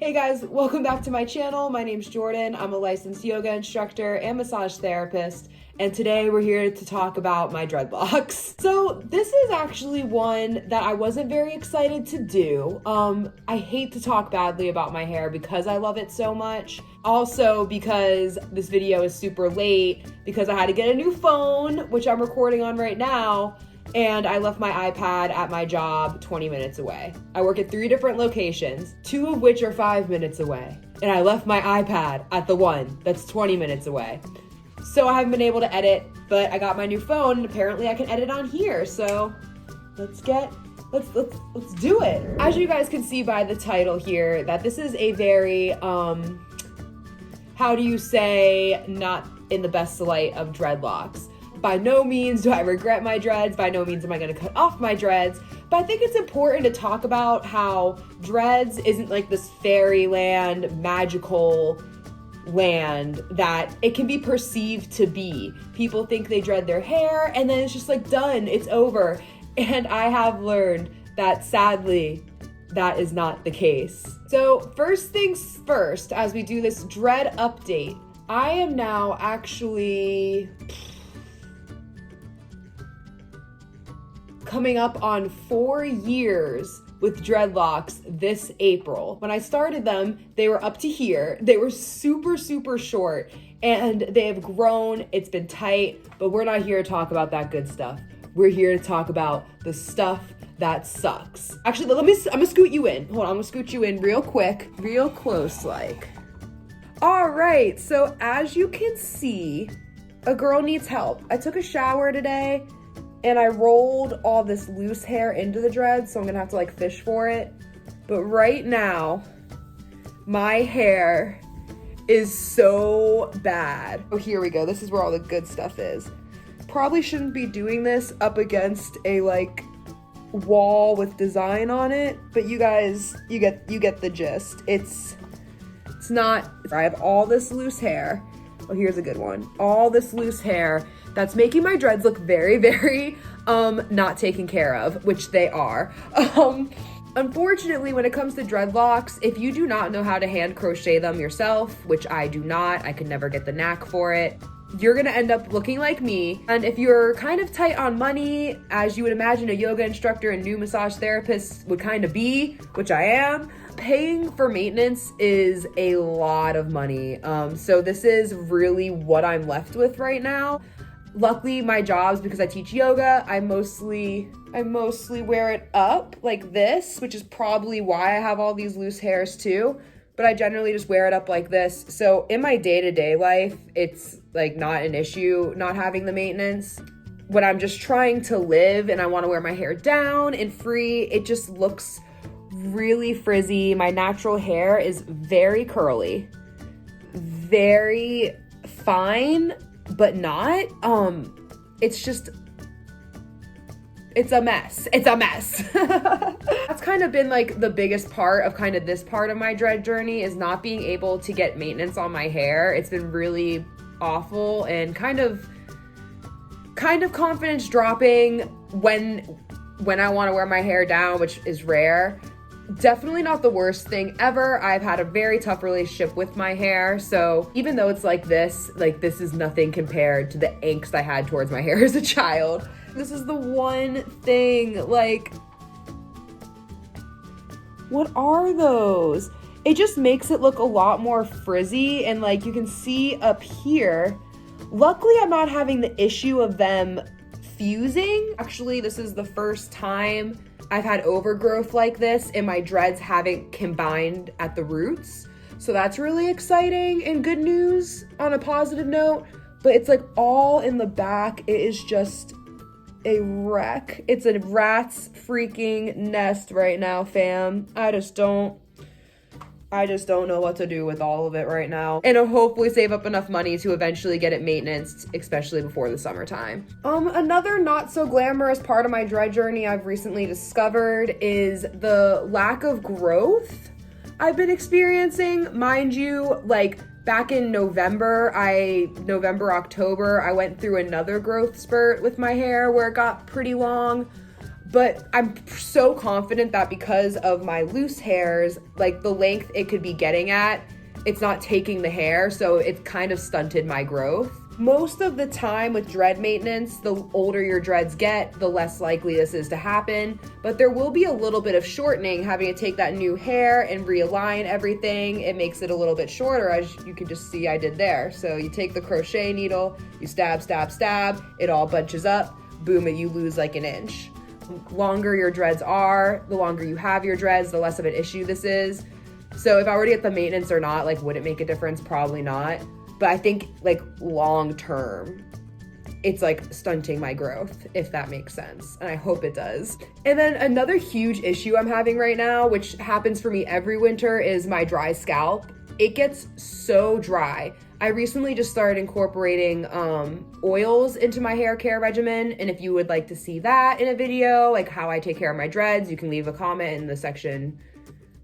Hey guys, welcome back to my channel. My name's Jordan. I'm a licensed yoga instructor and massage therapist, and today we're here to talk about my dreadlocks. So this is actually one that I wasn't very excited to do. I hate to talk badly about my hair because I love it so much. Also because this video is super late because I had to get a new phone, which I'm recording on right now. And I left my iPad at my job 20 minutes away. I work at 3 different locations, 2 of which are 5 minutes away. And I left my iPad at the one that's 20 minutes away. So I haven't been able to edit, but I got my new phone and apparently I can edit on here. So let's do it. As you guys can see by the title here, that this is a very, how do you say, not in the best light of dreadlocks. By no means do I regret my dreads, by no means am I gonna cut off my dreads, but I think it's important to talk about how dreads isn't like this fairyland, magical land that it can be perceived to be. People think they dread their hair and then it's just like done, it's over. And I have learned that sadly, that is not the case. So first things first, as we do this dread update, I am now actually coming up on 4 years with dreadlocks this April. When I started them, they were up to here. They were super, super short and they have grown. It's been tight, but we're not here to talk about that good stuff. We're here to talk about the stuff that sucks. Actually, I'm gonna scoot you in. Hold on, I'm gonna scoot you in real quick, real close like. All right, so as you can see, a girl needs help. I took a shower today and I rolled all this loose hair into the dreads, so I'm gonna have to like fish for it. But right now, my hair is so bad. Oh, here we go. This is where all the good stuff is. Probably shouldn't be doing this up against a like wall with design on it, but you guys, you get the gist. It's not, I have all this loose hair. Oh, here's a good one. All this loose hair that's making my dreads look very, very not taken care of, which they are. Unfortunately, when it comes to dreadlocks, if you do not know how to hand crochet them yourself, which I do not, I could never get the knack for it, you're gonna end up looking like me. And if you're kind of tight on money, as you would imagine a yoga instructor and new massage therapist would kind of be, which I am, paying for maintenance is a lot of money. So this is really what I'm left with right now. Luckily, my jobs, because I teach yoga, I mostly wear it up like this, which is probably why I have all these loose hairs too. But I generally just wear it up like this. So in my day-to-day life, it's like not an issue not having the maintenance. When I'm just trying to live and I want to wear my hair down and free, it just looks really frizzy. My natural hair is very curly, very fine, but not. It's a mess. It's a mess. That's kind of been like the biggest part of kind of this part of my dread journey, is not being able to get maintenance on my hair. It's been really awful and kind of confidence dropping when I want to wear my hair down, which is rare. Definitely not the worst thing ever. I've had a very tough relationship with my hair, so even though it's like this is nothing compared to the angst I had towards my hair as a child. This is the one thing, like, what are those? It just makes it look a lot more frizzy, and like you can see up here, luckily I'm not having the issue of them fusing. Actually, this is the first time I've had overgrowth like this and my dreads haven't combined at the roots. So that's really exciting and good news on a positive note, but it's like all in the back. It is just a wreck. It's a rat's freaking nest right now, fam. I just don't know what to do with all of it right now. And I'll hopefully save up enough money to eventually get it maintained, especially before the summertime. Another not so glamorous part of my dry journey I've recently discovered is the lack of growth I've been experiencing. Mind you, like back in November, October, I went through another growth spurt with my hair where it got pretty long. But I'm so confident that because of my loose hairs, like the length it could be getting at, it's not taking the hair, so it's kind of stunted my growth. Most of the time with dread maintenance, the older your dreads get, the less likely this is to happen, but there will be a little bit of shortening having to take that new hair and realign everything. It makes it a little bit shorter, as you can just see I did there. So you take the crochet needle, you stab, stab, stab, it all bunches up, boom, and you lose like an inch. The longer your dreads are, the longer you have your dreads, the less of an issue this is. So if I were to get the maintenance or not, like, would it make a difference? Probably not. But I think like long term, it's like stunting my growth, if that makes sense. And I hope it does. And then another huge issue I'm having right now, which happens for me every winter, is my dry scalp. It gets so dry. I recently just started incorporating oils into my hair care regimen. And if you would like to see that in a video, like how I take care of my dreads, you can leave a comment in the section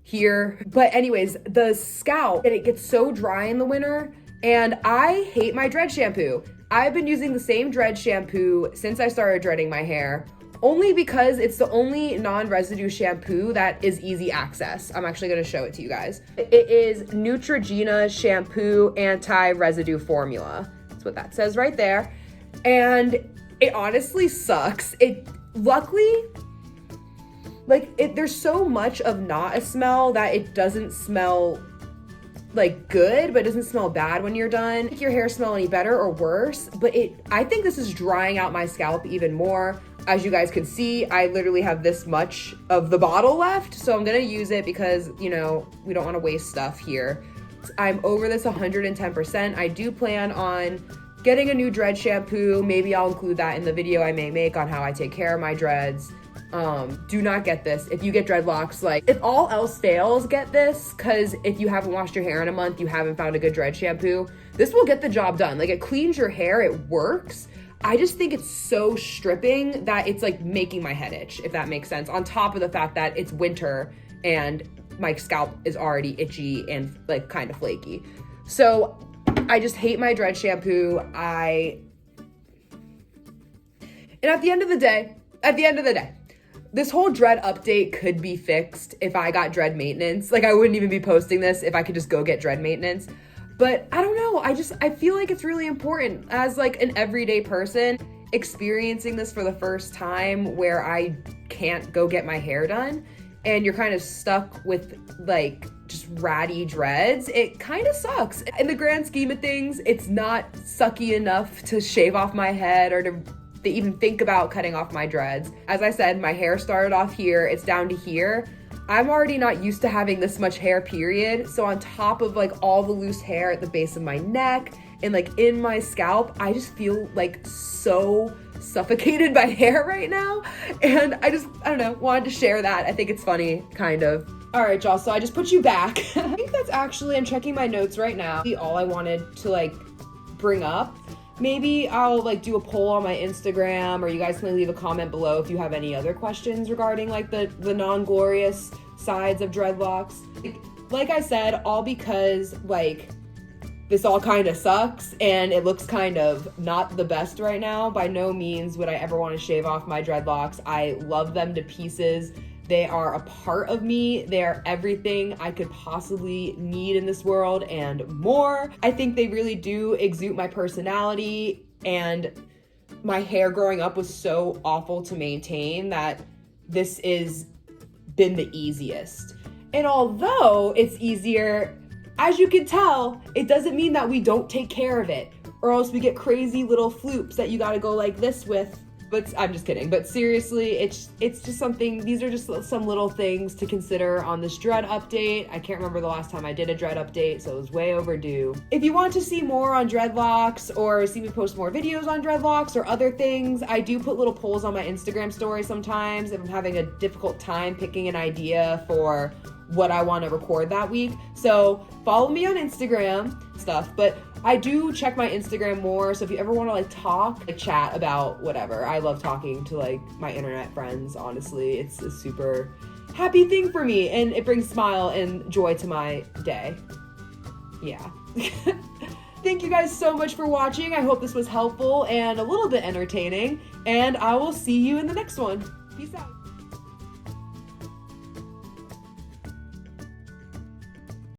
here. But anyways, the scalp, and it gets so dry in the winter, and I hate my dread shampoo. I've been using the same dread shampoo since I started dreading my hair, only because it's the only non-residue shampoo that is easy access. I'm actually gonna show it to you guys. It is Neutrogena Shampoo Anti-Residue Formula. That's what that says right there. And it honestly sucks. Luckily, there's so much of not a smell that it doesn't smell like good, but it doesn't smell bad when you're done. Make your hair smell any better or worse, but I think this is drying out my scalp even more. As you guys can see, I literally have this much of the bottle left, so I'm gonna use it because, you know, we don't wanna waste stuff here. I'm over this 110%. I do plan on getting a new dread shampoo. Maybe I'll include that in the video I may make on how I take care of my dreads. Do not get this. If you get dreadlocks, like, if all else fails, get this, because if you haven't washed your hair in a month, you haven't found a good dread shampoo, this will get the job done. Like, it cleans your hair, it works. I just think it's so stripping that it's like making my head itch, if that makes sense, on top of the fact that it's winter and my scalp is already itchy and like kind of flaky. So I just hate my dread shampoo. And at the end of the day, this whole dread update could be fixed if I got dread maintenance. Like, I wouldn't even be posting this if I could just go get dread maintenance. But I don't know, I feel like it's really important as like an everyday person experiencing this for the first time, where I can't go get my hair done and you're kind of stuck with like just ratty dreads. It kind of sucks. In the grand scheme of things, it's not sucky enough to shave off my head or to even think about cutting off my dreads. As I said, my hair started off here, it's down to here. I'm already not used to having this much hair, period. So on top of like all the loose hair at the base of my neck and like in my scalp, I just feel like so suffocated by hair right now. And I don't know, wanted to share that. I think it's funny, kind of. All right, y'all, so I just put you back. I think that's actually, I'm checking my notes right now, all I wanted to like bring up. Maybe I'll like do a poll on my Instagram, or you guys can leave a comment below if you have any other questions regarding like the non-glorious sides of dreadlocks. Like I said, all because like this all kind of sucks and it looks kind of not the best right now. By no means would I ever want to shave off my dreadlocks. I love them to pieces. They are a part of me. They are everything I could possibly need in this world and more. I think they really do exude my personality, and my hair growing up was so awful to maintain that this is been the easiest. And although it's easier, as you can tell, it doesn't mean that we don't take care of it, or else we get crazy little floops that you gotta go like this with. But I'm just kidding. But seriously, it's just something, these are just some little things to consider on this dread update. I can't remember the last time I did a dread update, so it was way overdue. If you want to see more on dreadlocks, or see me post more videos on dreadlocks or other things, I do put little polls on my Instagram story sometimes if I'm having a difficult time picking an idea for what I want to record that week. So follow me on Instagram stuff, but I do check my Instagram more. So if you ever want to like talk, like chat about whatever, I love talking to like my internet friends. Honestly, it's a super happy thing for me, and it brings smile and joy to my day. Yeah. Thank you guys so much for watching. I hope this was helpful and a little bit entertaining, and I will see you in the next one. Peace out.